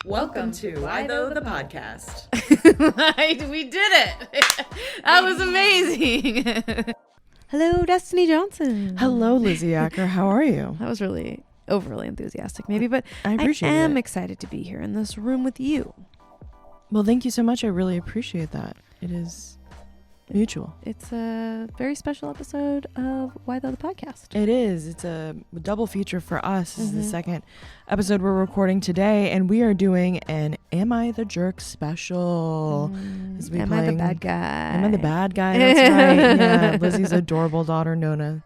Welcome to Why Though the Podcast. We did it. That was amazing. Hello, Destiny Johnson. Hello, Lizzy Acker. How are you? That was really overly enthusiastic, maybe, but I appreciate I am it. excited to be here in this room with you. Well, thank you so much. I really appreciate that. It is mutual. It's a very special episode of Why Though the Podcast. It is. It's a double feature for us. This is the second episode we're recording today, and we are doing an Am I the Jerk special. Am I the bad guy? Am I the bad guy? That's right. Yeah, Lizzy's adorable daughter, Nona,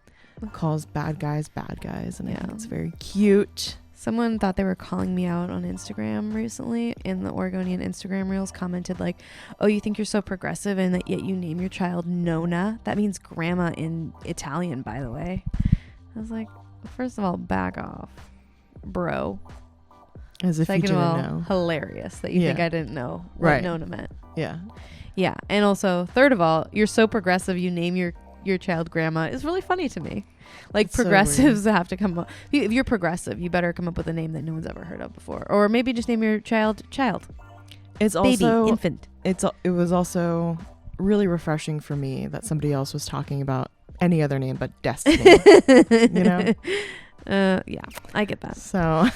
calls bad guys, and I think it's very cute. Someone thought they were calling me out on Instagram recently in the Oregonian Instagram reels, commented like, oh, you think you're so progressive and that yet you name your child Nona? That means grandma in Italian, by the way. I was like, first of all, back off, bro. As if Second you didn't of all, know. Hilarious that you think I didn't know what Nona meant. Yeah. Yeah. And also, third of all, you're so progressive you name your child grandma is really funny to me. Like, it's progressives have to come up. If you're progressive, you better come up with a name that no one's ever heard of before, or maybe just name your child. It's baby, also infant. It was also really refreshing for me that somebody else was talking about any other name but Destiny. You know? Yeah, I get that. So,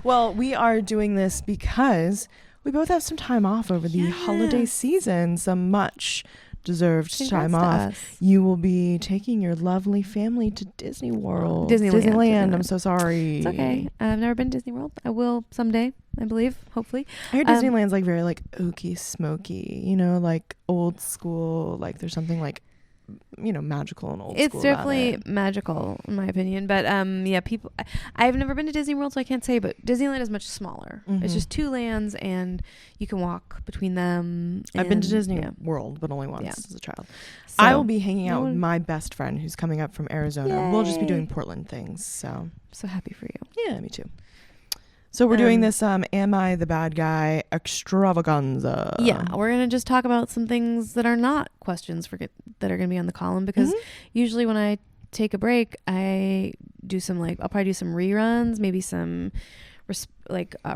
well, we are doing this because we both have some time off over the holiday season, some much deserved time off. You will be taking your lovely family to Disney World. Disneyland. I'm so sorry. It's okay. I've never been to Disney World. I will someday, I believe, hopefully. I hear Disneyland's like very like oaky, smoky, you know, like old school, like there's something like, you know, magical and old school. It's definitely magical in my opinion, but people, I've never been to Disney World, so I can't say, but Disneyland is much smaller. It's just two lands and you can walk between them. I've been to Disney World, but only once as a child. So I will be hanging out with my best friend who's coming up from Arizona. Yay. We'll just be doing Portland things. So happy for you. Yeah, me too. So we're doing this Am I the Bad Guy extravaganza. Yeah, we're going to just talk about some things that are not questions that are going to be on the column, because usually when I take a break, I do some I'll probably do some reruns, maybe some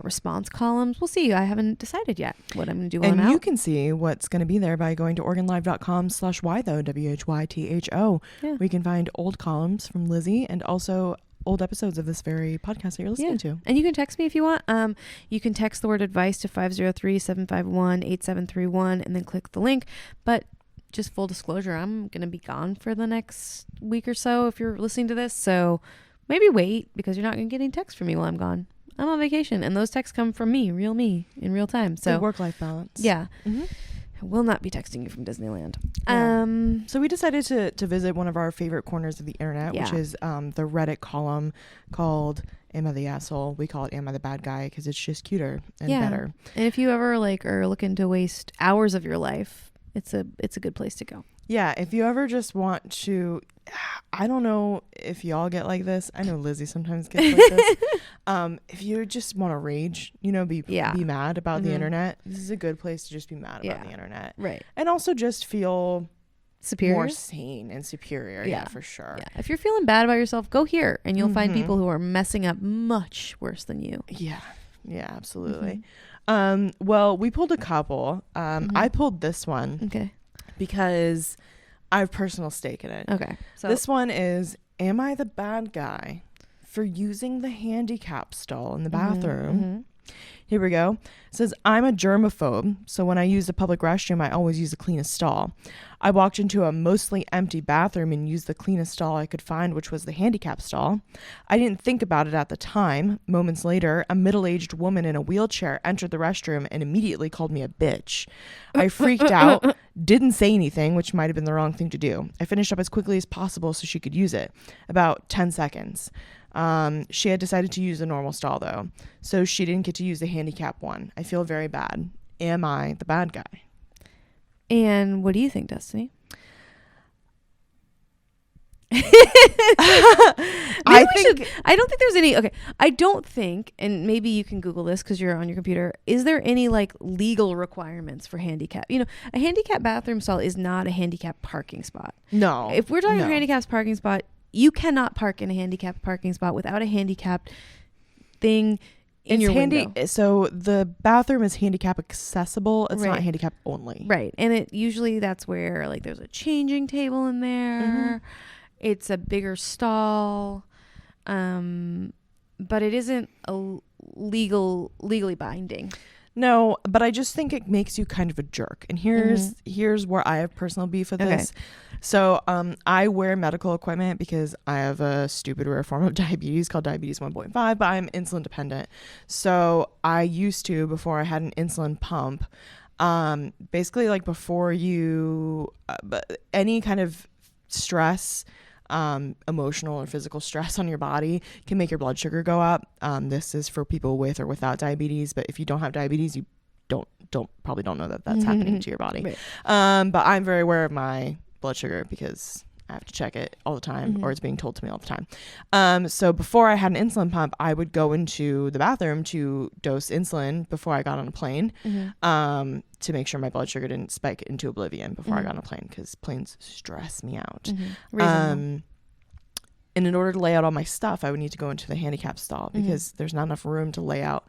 response columns. We'll see. I haven't decided yet what I'm going to do. And you can see what's going to be there by going to OregonLive.com/whytho, WHYTHO. Yeah. We can find old columns from Lizzy and also old episodes of this very podcast that you're listening to. And you can text me if you want. You can text the word advice to 503-751-8731 and then click the link. But just full disclosure, I'm going to be gone for the next week or so if you're listening to this. So maybe wait, because you're not going to get any texts from me while I'm gone. I'm on vacation, and those texts come from me in real time. So work-life balance. Yeah. I will not be texting you from Disneyland. Yeah. So we decided to visit one of our favorite corners of the internet, which is the Reddit column called Am I the Asshole? We call it Am I the Bad Guy because it's just cuter and better. And if you ever are looking to waste hours of your life, it's a good place to go. Yeah, if you ever just want to, I don't know if y'all get like this. I know Lizzy sometimes gets like this. If you just want to rage, you know, be mad about the internet, this is a good place to just be mad about the internet. Right. And also just feel superior, more sane and superior. Yeah, for sure. Yeah. If you're feeling bad about yourself, go here and you'll find people who are messing up much worse than you. Yeah. Yeah, absolutely. Well, we pulled a couple. I pulled this one. Okay. Because I have personal stake in it. Okay. So this one is, am I the bad guy for using the handicap stall in the bathroom? Here we go. It says, I'm a germaphobe, so when I use a public restroom, I always use the cleanest stall. I walked into a mostly empty bathroom and used the cleanest stall I could find, which was the handicap stall. I didn't think about it at the time. Moments later, a middle-aged woman in a wheelchair entered the restroom and immediately called me a bitch. I freaked out, didn't say anything, which might have been the wrong thing to do. I finished up as quickly as possible so she could use it. About 10 seconds. She had decided to use the normal stall though, so she didn't get to use the handicap one. I feel very bad. Am I the bad guy? And what do you think, Destiny? I don't think there's any. Okay, I don't think, and maybe you can Google this because you're on your computer. Is there any legal requirements for handicap? You know, a handicap bathroom stall is not a handicap parking spot. No. If we're talking handicap parking spot, you cannot park in a handicapped parking spot without a handicapped thing in your window. So the bathroom is handicap accessible. It's not handicap only. Right. And it usually that's where like there's a changing table in there. It's a bigger stall. But it isn't a legally binding. No, but I just think it makes you kind of a jerk. And here's where I have personal beef with this. So I wear medical equipment because I have a stupid rare form of diabetes called diabetes 1.5, but I'm insulin dependent. So I used to, before I had an insulin pump, basically like before you, any kind of stress, emotional or physical stress on your body can make your blood sugar go up. This is for people with or without diabetes, but if you don't have diabetes, you probably don't know that that's happening to your body. Right. But I'm very aware of my blood sugar because I have to check it all the time, or it's being told to me all the time. So before I had an insulin pump, I would go into the bathroom to dose insulin before I got on a plane, to make sure my blood sugar didn't spike into oblivion before I got on a plane, because planes stress me out. And in order to lay out all my stuff, I would need to go into the handicap stall because there's not enough room to lay out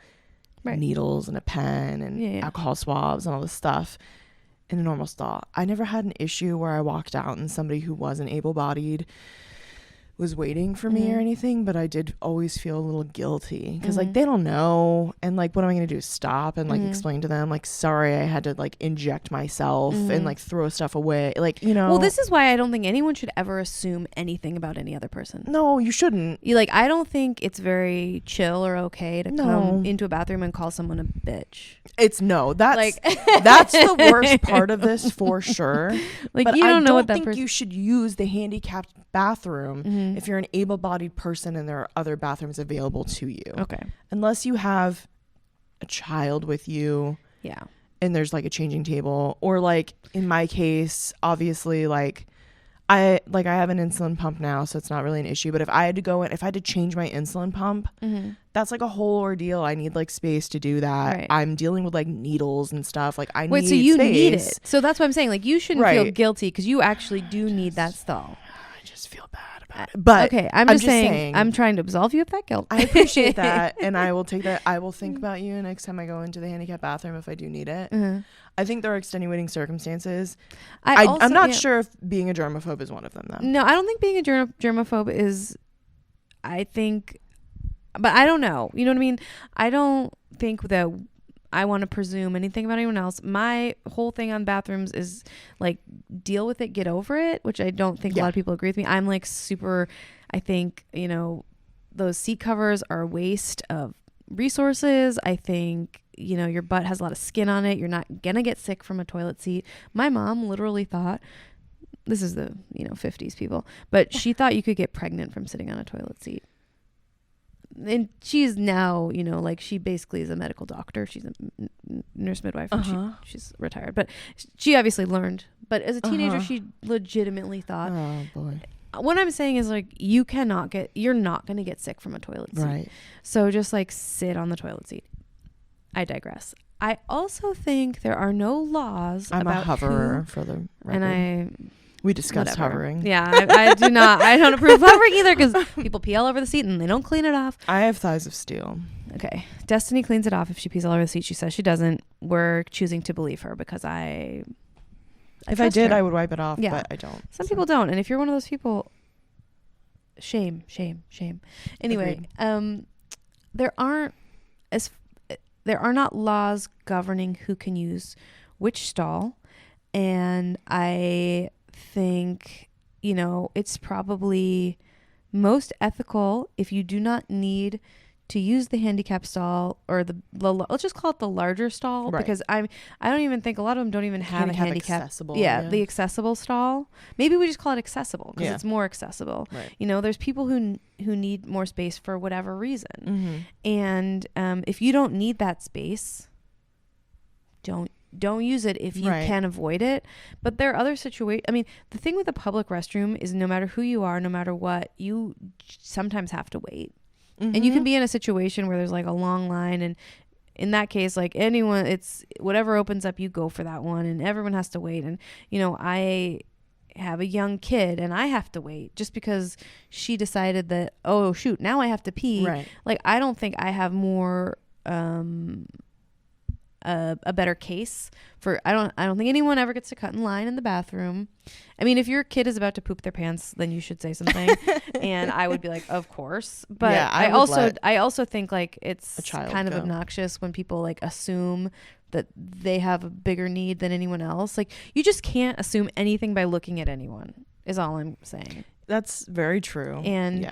needles and a pen and alcohol swabs and all this stuff in a normal stall. I never had an issue where I walked out and somebody who wasn't able-bodied was waiting for me or anything, but I did always feel a little guilty because like they don't know, and like what am I gonna do, stop and like explain to them like, sorry, I had to like inject myself and like throw stuff away, like, you know. Well, this is why I don't think anyone should ever assume anything about any other person. No, you shouldn't. I don't think it's very chill or okay to come into a bathroom and call someone a bitch. That's that's the worst part of this for sure. Like, but you don't know what that think you should use the handicapped bathroom if you're an able-bodied person and there are other bathrooms available to you. Okay. Unless you have a child with you. Yeah. And there's like a changing table, or like in my case, obviously like I have an insulin pump now, so it's not really an issue. But if I had to change my insulin pump, that's like a whole ordeal. I need like space to do that. Right. I'm dealing with like needles and stuff. Like I need space. Wait, so you need it? So that's what I'm saying. Like you shouldn't feel guilty because you actually do need that stall. I just feel bad about it. But okay, I'm just saying I'm trying to absolve you of that guilt. I appreciate that, and I will take that. I will think about you next time I go into the handicapped bathroom if I do need it. I think there are extenuating circumstances. I'm not sure if being a germaphobe is one of them, though. No, I don't think being a germaphobe is. I think, but I don't know. You know what I mean? I don't think that I want to presume anything about anyone else. My whole thing on bathrooms is like, deal with it, get over it, which I don't think a lot of people agree with me. I'm like super, I think, those seat covers are a waste of resources. I think, your butt has a lot of skin on it. You're not going to get sick from a toilet seat. My mom literally thought, this is the, 50s people, but she thought you could get pregnant from sitting on a toilet seat. And she's now, she basically is a medical doctor. She's a nurse midwife. And she's retired, but she obviously learned. But as a teenager, she legitimately thought. Oh boy. What I'm saying is like, you're not going to get sick from a toilet seat. Right. So just like sit on the toilet seat. I digress. I also think there are no laws about a hoverer for the record. We discussed hovering. Yeah, I do not. I don't approve of hovering either because people pee all over the seat and they don't clean it off. I have thighs of steel. Okay. Destiny cleans it off if she pees all over the seat. She says she doesn't. We're choosing to believe her because if I did, I would wipe it off, but I don't. Some people don't. And if you're one of those people, shame. Anyway, there are not laws governing who can use which stall. And I think, it's probably most ethical if you do not need to use the handicap stall or the let's just call it the larger stall, because I don't even think a lot of them don't even have a handicap accessible. The accessible stall. Maybe we just call it accessible because it's more accessible. Right. There's people who need more space for whatever reason. And if you don't need that space, don't use it if you can avoid it. But there are other situations. I mean, the thing with a public restroom is no matter who you are, no matter what, you sometimes have to wait. And you can be in a situation where there's like a long line, and in that case, like anyone, it's whatever opens up, you go for that one, and everyone has to wait. And I have a young kid and I have to wait just because she decided that, oh shoot, now I have to pee. Right. Like, I don't think I have more a better case for I don't think anyone ever gets to cut in line in the bathroom. I mean, if your kid is about to poop their pants, then you should say something. And I would be like, of course. But yeah, I also think like it's kind of obnoxious when people like assume that they have a bigger need than anyone else. Like, you just can't assume anything by looking at anyone, is all I'm saying. That's very true. And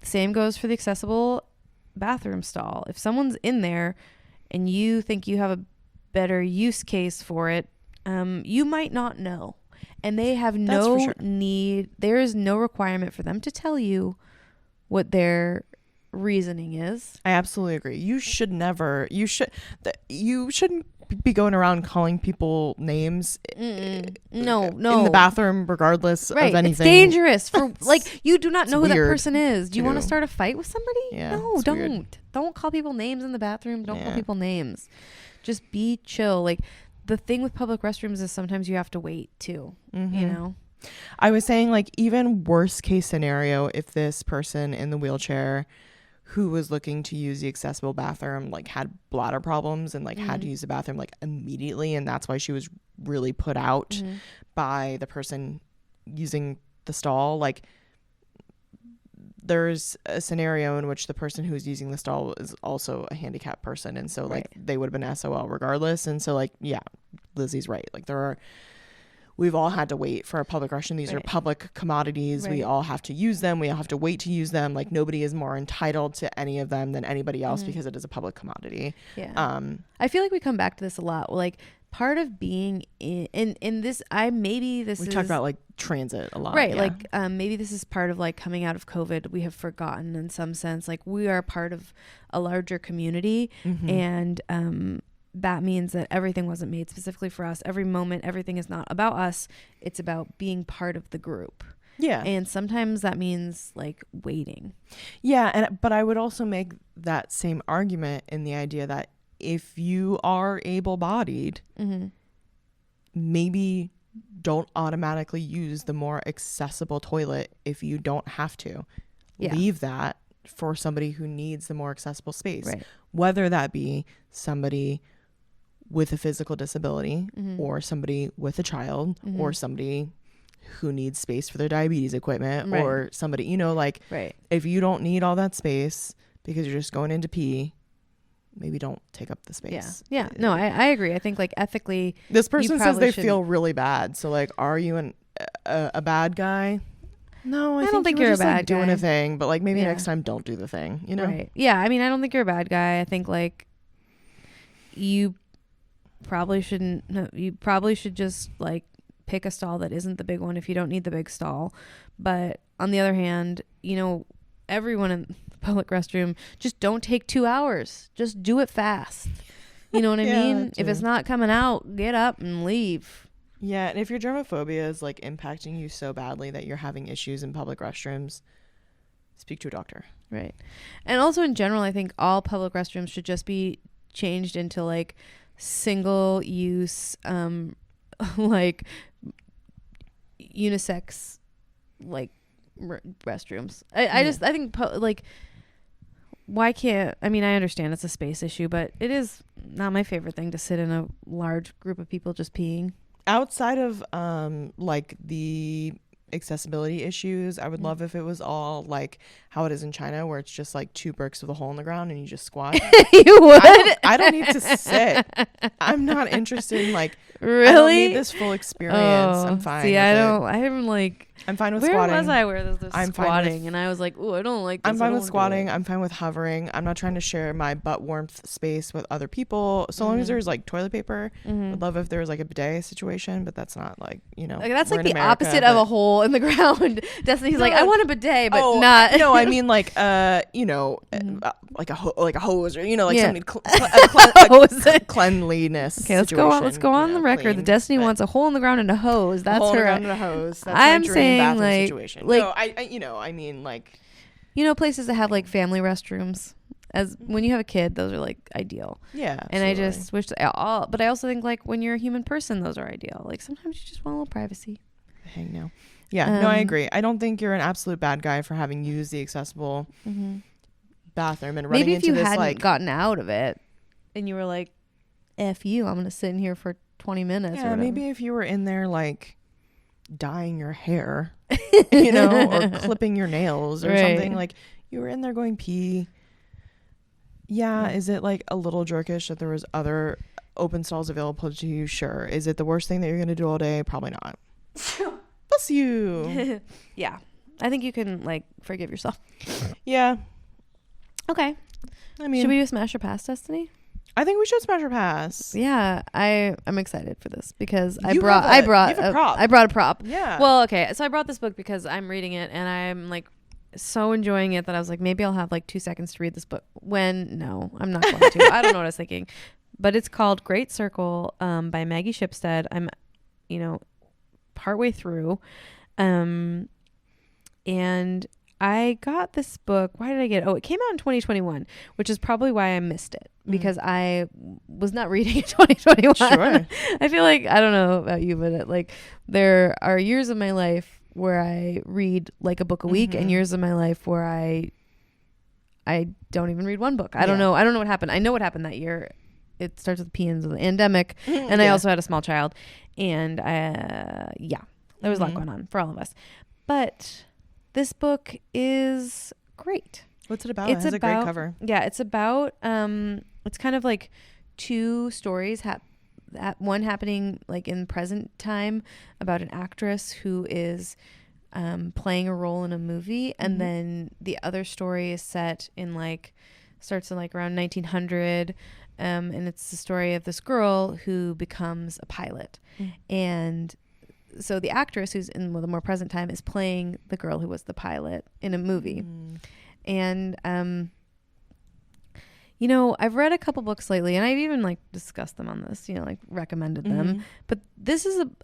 same goes for the accessible bathroom stall. If someone's in there and you think you have a better use case for it, you might not know. And they have no need. There is no requirement for them to tell you what their reasoning is. I absolutely agree. You shouldn't be going around calling people names in the bathroom regardless of anything. It's dangerous for like, you do not know who that person is. Do you want to start a fight with somebody? No, don't. Weird. Don't call people names in the bathroom. Don't call people names. Just be chill. Like, the thing with public restrooms is sometimes you have to wait too, you know? I was saying, like, even worst case scenario, if this person in the wheelchair who was looking to use the accessible bathroom like had bladder problems and like had to use the bathroom like immediately, and that's why she was really put out by the person using the stall, like, there's a scenario in which the person who's using the stall is also a handicapped person, and so like they would have been SOL regardless. And so like, yeah, Lizzy's right. Like, we've all had to wait for a public restroom. These are public commodities. We all have to use them. We all have to wait to use them. Like, nobody is more entitled to any of them than anybody else because it is a public commodity. I feel like we come back to this a lot. Like, part of being in this, we talk about like transit a lot, right? Like, maybe this is part of like coming out of COVID. We have forgotten in some sense, like, we are part of a larger community, and that means that everything wasn't made specifically for us. Every moment, everything is not about us. It's about being part of the group. Yeah. And sometimes that means like waiting. Yeah. But I would also make that same argument in the idea that if you are able-bodied, maybe don't automatically use the more accessible toilet if you don't have to. Leave that for somebody who needs the more accessible space, whether that be somebody with a physical disability or somebody with a child or somebody who needs space for their diabetes equipment or somebody, you know, like, if you don't need all that space because you're just going in to pee, maybe don't take up the space. No, I agree. I think like ethically, this person says they feel really bad. So like, are you a bad guy? No, I don't think you're just, a bad guy doing a thing, but like, maybe next time don't do the thing, you know? Yeah. I mean, I don't think you're a bad guy. I think like you probably should just like pick a stall that isn't the big one if you don't need the big stall. But on the other hand, you know, everyone in the public restroom, just don't take 2 hours. Just do it fast. You know what I mean? If it's not coming out, get up and leave. Yeah, and if your germophobia is like impacting you so badly that you're having issues in public restrooms, speak to a doctor. Right. And also in general, I think all public restrooms should just be changed into like single use, like unisex, like restrooms. I think like, why can't, I mean, I understand it's a space issue, but it is not my favorite thing to sit in a large group of people just peeing. Outside of like the accessibility issues, I would love if it was all like how it is in China, where it's just like 2 bricks with a hole in the ground and you just squat. You would? I don't need to sit. I'm not interested in like, really? I don't need this full experience. I'm fine. See, I'm fine with squatting. Where was I where there's squatting? And I was like, oh, I don't like this. I'm fine with squatting. I'm fine with hovering. I'm not trying to share my butt warmth space with other people. So long as there's like toilet paper. I'd love if there was like a bidet situation, but that's not like, you know. Like, that's like the America, opposite of a hole in the ground. Destiny's like, I want a bidet, but not. No, I mean like, you know, like a hose, or, you know, like something cleanliness. Okay, let's go on the record. The Destiny wants a hole in the ground and a hose. That's her. A hole in the ground and a hose. That's I'm saying like, situation. No, I mean like, you know, places that have like family restrooms. As when you have a kid, those are like ideal. Yeah, and absolutely. I just wish but I also think like when you're a human person, those are ideal. Like sometimes you just want a little privacy. Hang now. Yeah, no, I agree. I don't think you're an absolute bad guy for having used the accessible bathroom and running into this, maybe if you hadn't gotten out of it and you were like, F you, I'm going to sit in here for 20 minutes. Yeah, maybe if you were in there like dyeing your hair, you know, or clipping your nails or something, like you were in there going pee. Yeah, is it like a little jerkish that there was other open stalls available to you? Sure. Is it the worst thing that you're going to do all day? Probably not. Bless you. Yeah. I think you can like forgive yourself. Yeah. Okay. I mean, should we do Smash or Pass, Destiny? I think we should Smash or Pass. Yeah, I'm excited for this because I have brought a prop. Yeah. Well, okay, so I brought this book because I'm reading it and I'm like so enjoying it that I was like, maybe I'll have like 2 seconds to read this book. No, I'm not going to. I don't know what I was thinking, but it's called Great Circle by Maggie Shipstead. I'm, partway through, and I got this book. Why did I get it? Oh, it came out in 2021, which is probably why I missed it because I was not reading in 2021. Sure. I feel like, I don't know about you, but there are years of my life where I read like a book a week and years of my life where I don't even read one book. I don't know. I don't know what happened. I know what happened that year. It starts with P of the endemic. And I also had a small child. And there was a lot going on for all of us. But this book is great. What's it about? It has a great cover. Yeah, it's about, it's kind of like two stories, one happening like in present time about an actress who is playing a role in a movie. And then the other story is set in starts in around 1900. And it's the story of this girl who becomes a pilot. And so the actress who's in the more present time is playing the girl who was the pilot in a movie. And, I've read a couple books lately and I've even discussed them on this, recommended them. But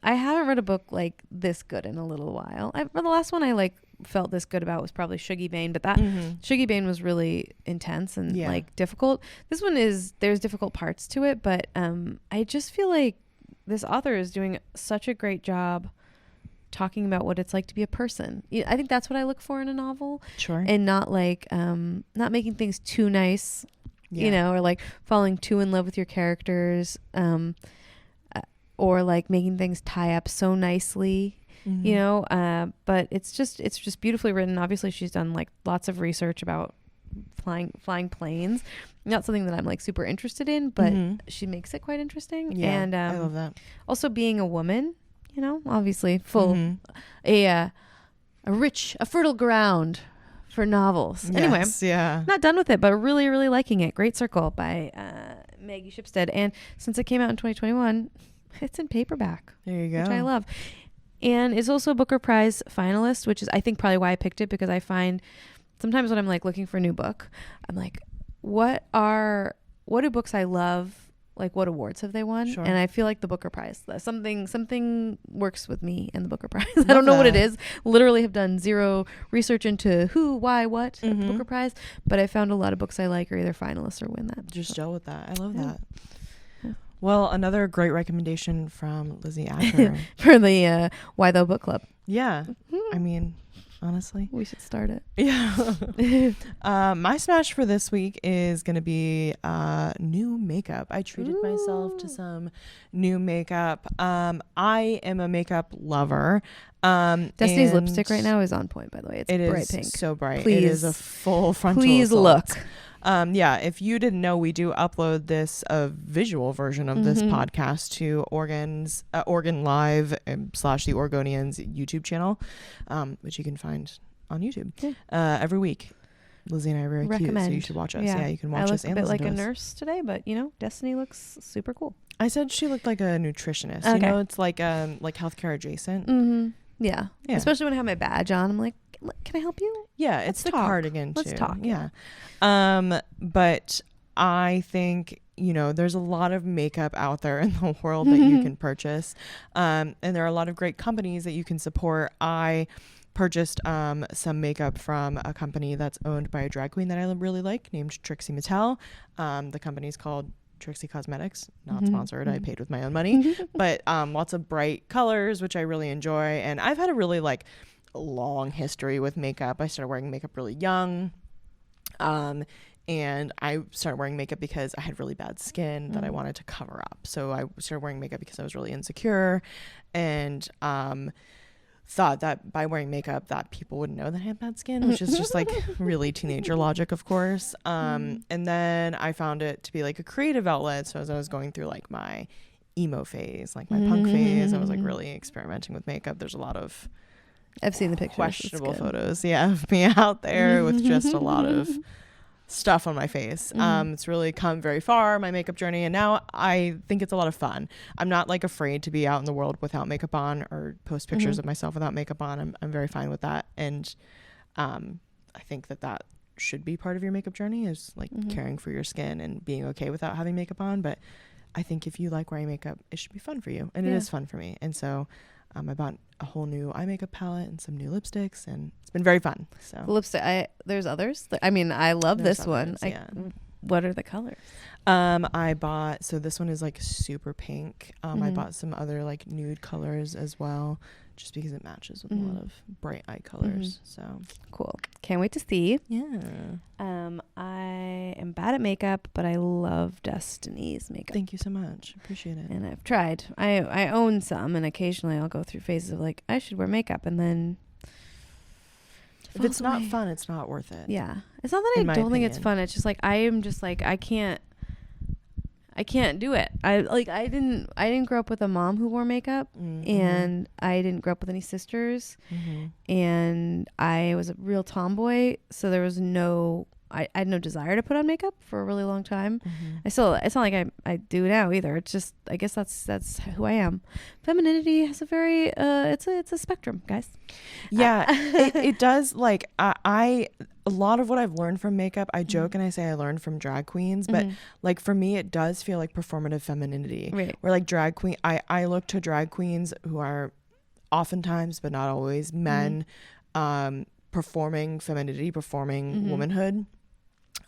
I haven't read a book like this good in a little while. The last one I felt this good about was probably Shuggy Bane, but that Shuggy Bane was really intense and difficult. This one there's difficult parts to it, but I just feel like this author is doing such a great job talking about what it's like to be a person. I think that's what I look for in a novel. Sure. And not not making things too nice, or falling too in love with your characters, or making things tie up so nicely. But it's just beautifully written. Obviously she's done lots of research about flying planes. Not something that I'm super interested in, but she makes it quite interesting. Yeah, and I love that. Also being a woman, obviously full a fertile ground for novels. Yes, anyway, not done with it, but really, really liking it. Great Circle by Maggie Shipstead. And since it came out in 2021, it's in paperback. There you go. Which I love. And it's also a Booker Prize finalist, which is, I think, probably why I picked it, because I find sometimes when I'm looking for a new book, I'm like, what do books I love? What awards have they won? Sure. And I feel like the Booker Prize, something works with me and the Booker Prize. I don't know what it is. Literally have done zero research into who, why, what at the Booker Prize, but I found a lot of books I like are either finalists or win that. Just gel with that. I love that. Yeah. Well, another great recommendation from Lizzy Acker for the Why Though Book Club. Yeah. I mean, honestly, we should start it. Yeah. My smash for this week is going to be new makeup. I treated myself to some new makeup. I am a makeup lover. Destiny's lipstick right now is on point, by the way. It's bright pink. So bright. Please, it is a full frontal please assault. Look. Yeah, if you didn't know, we do upload this visual version of this podcast to Oregon Live / the Oregonians YouTube channel, which you can find on YouTube every week. Lizzy and I are very cute, so you should watch us. Yeah, you can watch us and listen to us. I look a bit like a nurse today, but Destiny looks super cool. I said she looked like a nutritionist. Okay. It's like healthcare adjacent. Yeah, especially when I have my badge on. I'm like, can I help you? Yeah, it's the cardigan too. Let's talk. Yeah. But I think, there's a lot of makeup out there in the world that you can purchase. And there are a lot of great companies that you can support. I purchased some makeup from a company that's owned by a drag queen that I really like, named Trixie Mattel. The company's called Trixie Cosmetics, not sponsored. I paid with my own money, but lots of bright colors, which I really enjoy. And I've had a really long history with makeup. I started wearing makeup really young. And I started wearing makeup because I had really bad skin that I wanted to cover up. So I started wearing makeup because I was really insecure, and thought that by wearing makeup that people wouldn't know that I had bad skin, which is just like really teenager logic, of course. And then I found it to be like a creative outlet. So as I was going through like my emo phase, like my punk phase, I was like really experimenting with makeup. There's a lot of I've seen the pictures, questionable photos of me out there with just a lot of stuff on my face. It's really come very far, my makeup journey, and now I think it's a lot of fun. I'm not like afraid to be out in the world without makeup on or post pictures of myself without makeup on. I'm very fine with that, and I think that should be part of your makeup journey, is like caring for your skin and being okay without having makeup on. But I think if you like wearing makeup, it should be fun for you, and it is fun for me. And so I bought a whole new eye makeup palette and some new lipsticks, and it's been very fun. So the lipstick, there's others. I mean, I love this one. What are the colors? I bought, so this one is like super pink. I bought some other like nude colors as well, just because it matches with a lot of bright eye colors. So cool. Can't wait to see. Yeah. I am bad at makeup, but I love Destiny's makeup. Thank you so much. Appreciate it. And I've tried. I own some, and occasionally I'll go through phases of like, I should wear makeup, and then if it's not fun, it's not worth it. Yeah. It's not that I don't think it's fun. It's just like I am just like I can't do it. I didn't grow up with a mom who wore makeup, and I didn't grow up with any sisters, and I was a real tomboy, so there was I had no desire to put on makeup for a really long time. It's not like I do now either. It's just, I guess that's who I am. Femininity has a very it's a spectrum, guys. Yeah. it does, like a lot of what I've learned from makeup, I joke and I say I learned from drag queens, but like for me it does feel like performative femininity. Right. Where like drag queen, I look to drag queens who are oftentimes but not always men, performing femininity, performing womanhood.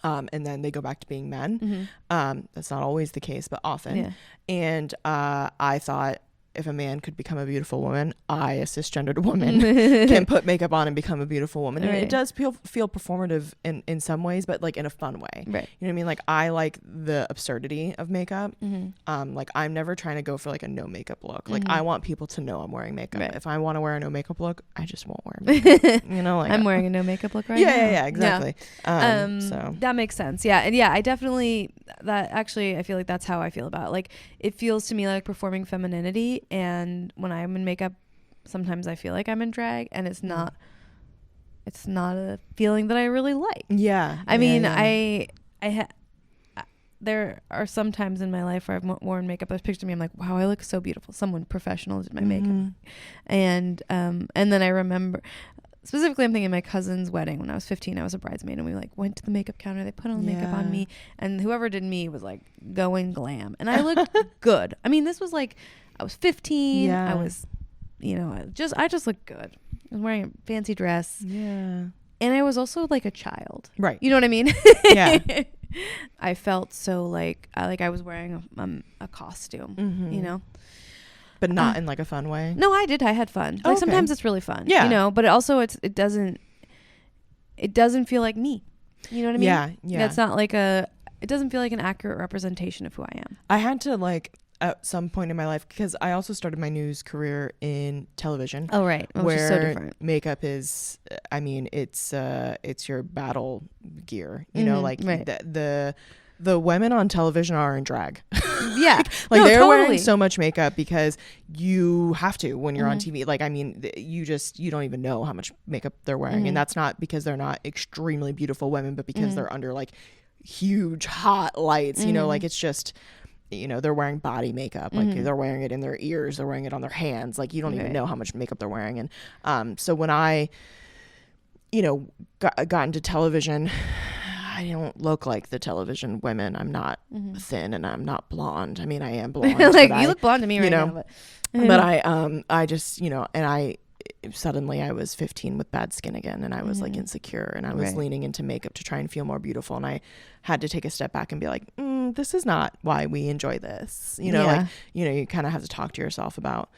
And then they go back to being men. That's not always the case, but often. Yeah. And I thought, if a man could become a beautiful woman, I, a cisgendered woman, can put makeup on and become a beautiful woman. Right. And it does feel performative in some ways, but like in a fun way. Right. You know what I mean? Like I like the absurdity of makeup. Like I'm never trying to go for like a no makeup look. Like I want people to know I'm wearing makeup. Right. If I want to wear a no makeup look, I just won't wear makeup. You know, like I'm wearing a no makeup look right now. Yeah, exactly. So that makes sense. Yeah, and I definitely I feel like that's how I feel about it. Like it feels to me like performing femininity. And when I'm in makeup, sometimes I feel like I'm in drag, and it's not a feeling that I really like. Yeah. I mean, there are some times in my life where I've worn makeup. There's pictures of me. I'm like, wow, I look so beautiful. Someone professional did my makeup. And then I remember, specifically, I'm thinking my cousin's wedding when I was 15. I was a bridesmaid, and we like went to the makeup counter. They put on makeup on me, and whoever did me was like going glam, and I looked good. I mean, this was like, I was 15. I was, I just looked good. I was wearing a fancy dress. Yeah. And I was also like a child. Right. You know what I mean? Yeah. I felt so like I was wearing a costume, you know? But not in like a fun way. No, I did. I had fun. Like sometimes it's really fun. Yeah. You know, but also it doesn't feel like me. You know what I mean? Yeah. Yeah. It's not like it doesn't feel like an accurate representation of who I am. I had to like, at some point in my life, because I also started my news career in television. Oh, right. Where is so different. Makeup is, I mean, it's your battle gear, you know, like right. The women on television are in drag. Yeah. Like they're wearing so much makeup because you have to when you're on TV. Like, I mean, you don't even know how much makeup they're wearing. And that's not because they're not extremely beautiful women, but because they're under like huge hot lights, you know, like it's just, you know, they're wearing body makeup, like they're wearing it in their ears, they're wearing it on their hands, like you don't even know how much makeup they're wearing. And so when I, you know, got into television, I don't look like the television women. I'm not thin and I'm not blonde. I mean, I am blonde. Like you look blonde to me right now. But I just, you know, and suddenly I was 15 with bad skin again, and I was like insecure, and I was leaning into makeup to try and feel more beautiful, and I had to take a step back and be like, this is not why we enjoy this. You know, like, you know, you kind of have to talk to yourself about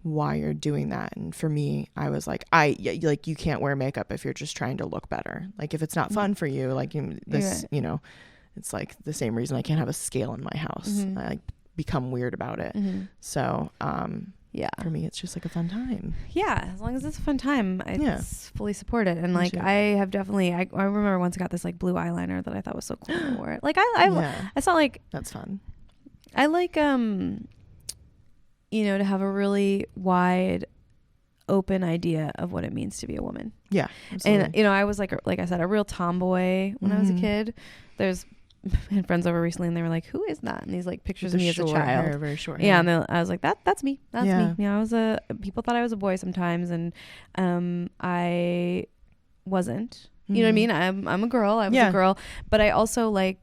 why you're doing that. And for me, I was like, like, you can't wear makeup if you're just trying to look better. Like, if it's not fun for you, like this, you know, it's like the same reason I can't have a scale in my house. I like become weird about it. So, yeah, for me, it's just like a fun time. Yeah, as long as it's a fun time, I fully support it. And like, I have definitely, I remember once I got this like blue eyeliner that I thought was so cool and I wore it. Like, I saw like, that's fun. I like, you know, to have a really wide, open idea of what it means to be a woman. Yeah, absolutely. And you know, I was like I said, a real tomboy when I was a kid. I had friends over recently and they were like, who is that? And these like pictures of me as a child. Hair, very short hair. Yeah, and I was like, that's me. That's me. You know, people thought I was a boy sometimes, and I wasn't. You know what I mean? I'm a girl. I was a girl, but I also like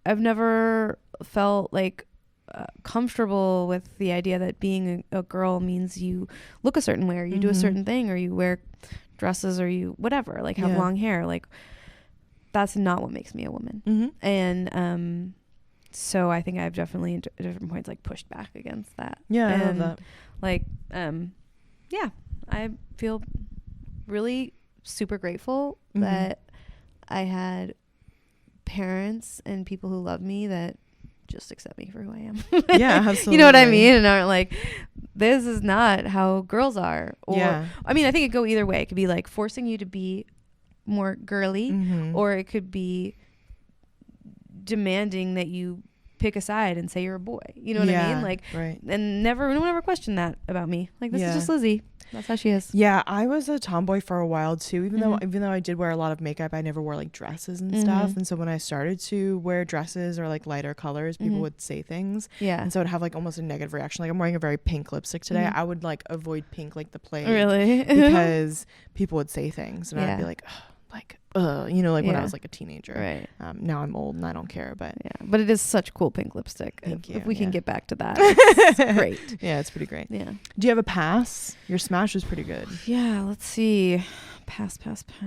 I've never felt like comfortable with the idea that being a girl means you look a certain way, or you do a certain thing, or you wear dresses, or you whatever, like have long hair. Like, that's not what makes me a woman. And so I think I've definitely at different points like pushed back against that. Yeah, I love that. Like, yeah, I feel really super grateful that I had parents and people who love me that just accept me for who I am. Yeah, absolutely. You know what I mean? And aren't like, this is not how girls are. Or I mean, I think it could go either way. It could be like forcing you to be more girly, or it could be demanding that you pick a side and say you're a boy. You know what I mean? Like, and no one ever questioned that about me. Like, this is just Lizzy. That's how she is. Yeah, I was a tomboy for a while too. Even though I did wear a lot of makeup, I never wore like dresses and stuff. And so when I started to wear dresses or like lighter colors, people would say things. Yeah. And so I'd have like almost a negative reaction. Like, I'm wearing a very pink lipstick today. I would like avoid pink like the plague. Really? Because people would say things, and I'd be like, oh, like, you know, like when I was like a teenager. Right. Now I'm old and I don't care, but but it is such cool pink lipstick. If we can get back to that, it's great. Yeah, it's pretty great. Yeah. Do you have a pass? Your smash was pretty good. Yeah. Let's see. Pass.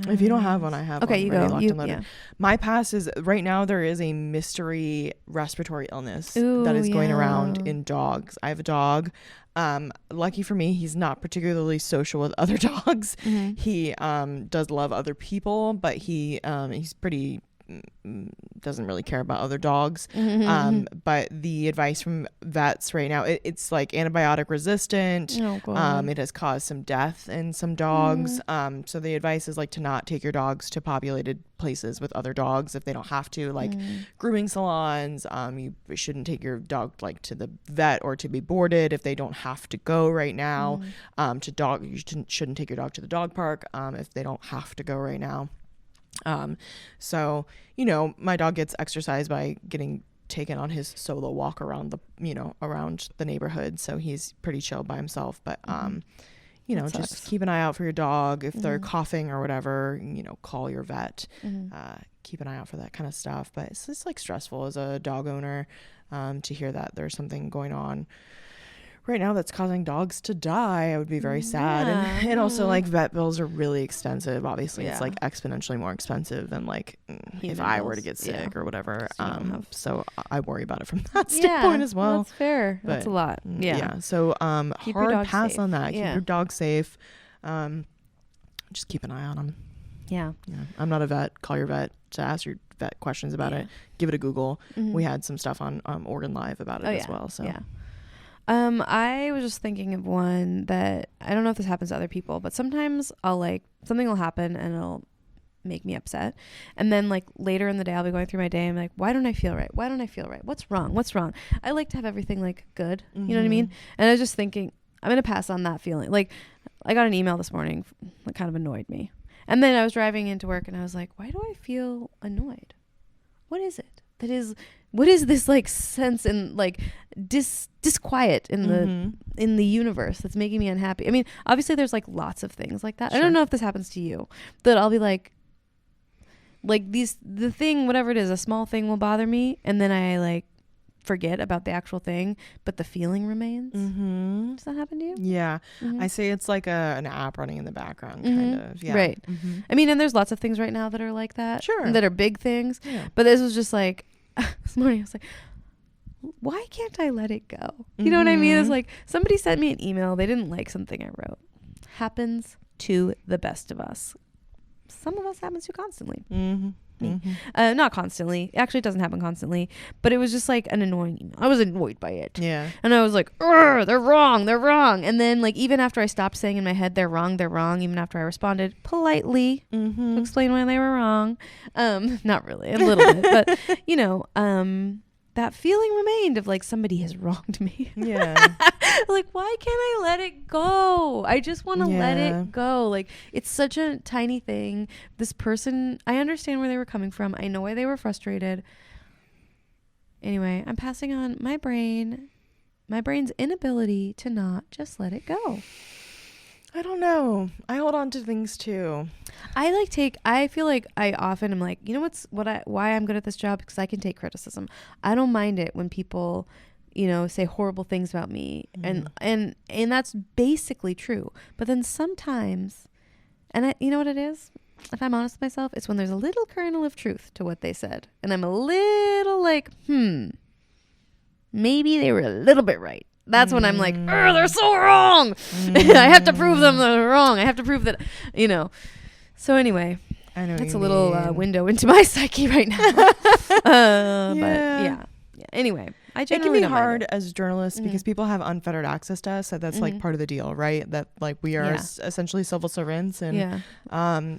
If you don't have one, I have one. Okay, you go. My pass is right now. There is a mystery respiratory illness that is going around in dogs. I have a dog. Lucky for me, he's not particularly social with other dogs. He does love other people, but he's pretty doesn't really care about other dogs. But the advice from vets right now, it's like antibiotic resistant. It has caused some death in some dogs. So the advice is like to not take your dogs to populated places with other dogs if they don't have to, like grooming salons. You shouldn't take your dog like to the vet or to be boarded if they don't have to go right now. You shouldn't take your dog to the dog park if they don't have to go right now. So, you know, my dog gets exercise by getting taken on his solo walk around the neighborhood. So he's pretty chill by himself, but, you know, just keep an eye out for your dog. If they're coughing or whatever, you know, call your vet, keep an eye out for that kind of stuff. But it's just like stressful as a dog owner, to hear that there's something going on right now that's causing dogs to die. I would be very sad. And also like vet bills are really expensive. Obviously it's like exponentially more expensive than like if I were to get sick or whatever. So I worry about it from that standpoint as well. That's fair. But, that's a lot. So keep hard pass safe. On that. Keep your dog safe. Just keep an eye on them. Yeah. I'm not a vet. Call your vet to ask your vet questions about it. Give it a Google. We had some stuff on Oregon Live about it as well. So I was just thinking of one that I don't know if this happens to other people, but sometimes I'll like something will happen and it'll make me upset. And then like later in the day, I'll be going through my day and I'm like, why don't I feel right? Why don't I feel right? What's wrong? I like to have everything like good. You know what I mean? And I was just thinking, I'm going to pass on that feeling. Like I got an email this morning that kind of annoyed me. And then I was driving into work and I was like, why do I feel annoyed? What is it? What is this like sense and like disquiet in the universe that's making me unhappy? I mean, obviously there's like lots of things like that. Sure. I don't know if this happens to you, that I'll be like the thing, whatever it is, a small thing will bother me, and then I like forget about the actual thing, but the feeling remains. Does that happen to you? Yeah. I say it's like an app running in the background, kind of. Yeah. Right. I mean, and there's lots of things right now that are like that. Sure. That are big things. Yeah. But this was just like, this morning I was like, why can't I let it go? You know what I mean? It's like somebody sent me an email. They didn't like something I wrote. Happens to the best of us. Some of us happens to constantly. Not constantly. Actually, it doesn't happen constantly. But it was just like an annoying email. I was annoyed by it. Yeah. And I was like, they're wrong. And then like even after I stopped saying in my head, they're wrong, even after I responded politely to explain why they were wrong. Not really, a little bit. But, you know, that feeling remained of like somebody has wronged me. Yeah. Like, why can't I let it go? I just want to let it go. Like, it's such a tiny thing. This person, I understand where they were coming from. I know why they were frustrated. Anyway, I'm passing on my brain's inability to not just let it go. I don't know. I hold on to things too. I feel like I often am like, you know why I'm good at this job? Because I can take criticism. I don't mind it when people, you know, say horrible things about me. And that's basically true. But then sometimes, and you know what it is? If I'm honest with myself, it's when there's a little kernel of truth to what they said. And I'm a little like, maybe they were a little bit right. That's when I'm like, they're so wrong. I have to prove them they're wrong. I have to prove that, you know. So anyway, I know that's a little window into my psyche right now. But yeah. Anyway, I generally it can be hard as journalists because people have unfettered access to us. So that's like part of the deal, right? That like we are essentially civil servants, and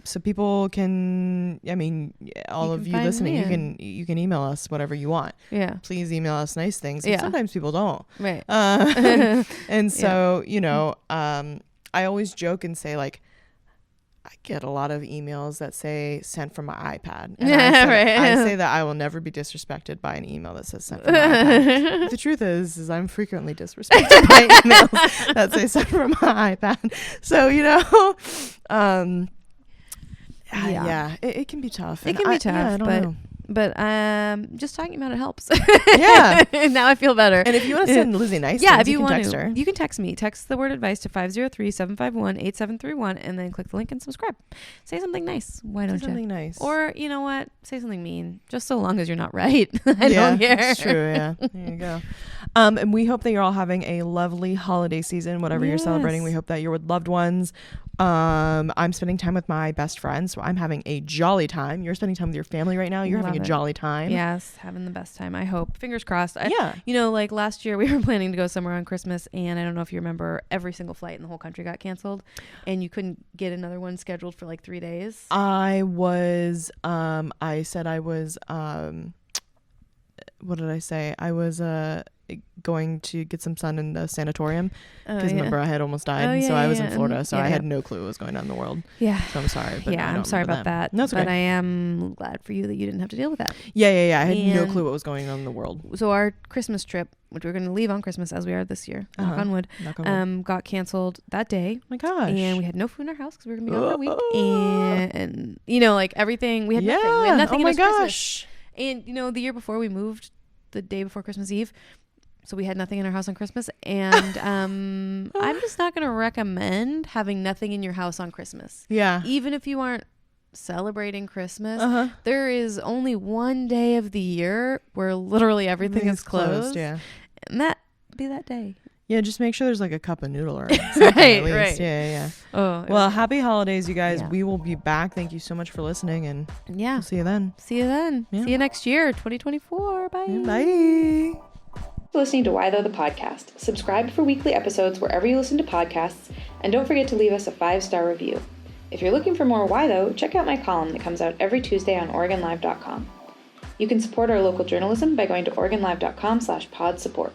so people can. I mean, all of you listening, you can email us whatever you want. Yeah, please email us nice things. Yeah. Sometimes people don't. Right. And so you know, I always joke and say like, I get a lot of emails that say sent from my iPad. And I say that I will never be disrespected by an email that says sent from my iPad. The truth is I'm frequently disrespected by emails that say sent from my iPad. So, you know, it can be tough. It can be tough, I don't know. But just talking about it helps. Yeah. Now I feel better. And if you want to send Lizzy nice things, if you want text her. You can text me. Text the word advice to 503-751-8731 and then click the link and subscribe. Say something nice. Why don't you? Say something nice. Or, you know what? Say something mean. Just so long as you're not right. I don't care. That's true, yeah. There you go. And we hope that you're all having a lovely holiday season, whatever you're celebrating. We hope that you're with loved ones. I'm spending time with my best friend, so I'm having a jolly time. You're spending time with your family right now. You're having a jolly time. Yes, having the best time, I hope. Fingers crossed. You know, like last year we were planning to go somewhere on Christmas, and I don't know if you remember, every single flight in the whole country got canceled, and you couldn't get another one scheduled for like 3 days. I said I was what did I say? I was going to get some sun in the sanatorium because remember I had almost died, so I was in Florida, so I had no clue what was going on in the world. Yeah, so I'm sorry. But I'm sorry about that. No, but I am glad for you that you didn't have to deal with that. Yeah. I had no clue what was going on in the world. So our Christmas trip, which we're going to leave on Christmas as we are this year, knock on wood, got canceled that day. Oh my gosh! And we had no food in our house because we were going to be gone for a week, and you know, like everything, we had nothing. We had nothing. Oh my gosh! Christmas. And you know, the year before we moved, the day before Christmas Eve. So we had nothing in our house on Christmas, and I'm just not going to recommend having nothing in your house on Christmas. Yeah. Even if you aren't celebrating Christmas, there is only one day of the year where literally everything is closed. Yeah. And that be that day. Yeah, just make sure there's like a cup of noodle or something at least. Right. Yeah. Oh. Well, happy holidays, you guys. Yeah. We will be back. Thank you so much for listening, and we'll see you then. See you next year, 2024. Bye. Bye. Listening to Why Though the podcast. Subscribe for weekly episodes wherever you listen to podcasts, and don't forget to leave us a 5-star review. If you're looking for more Why Though, check out my column that comes out every Tuesday on OregonLive.com. You can support our local journalism by going to OregonLive.com/pod support.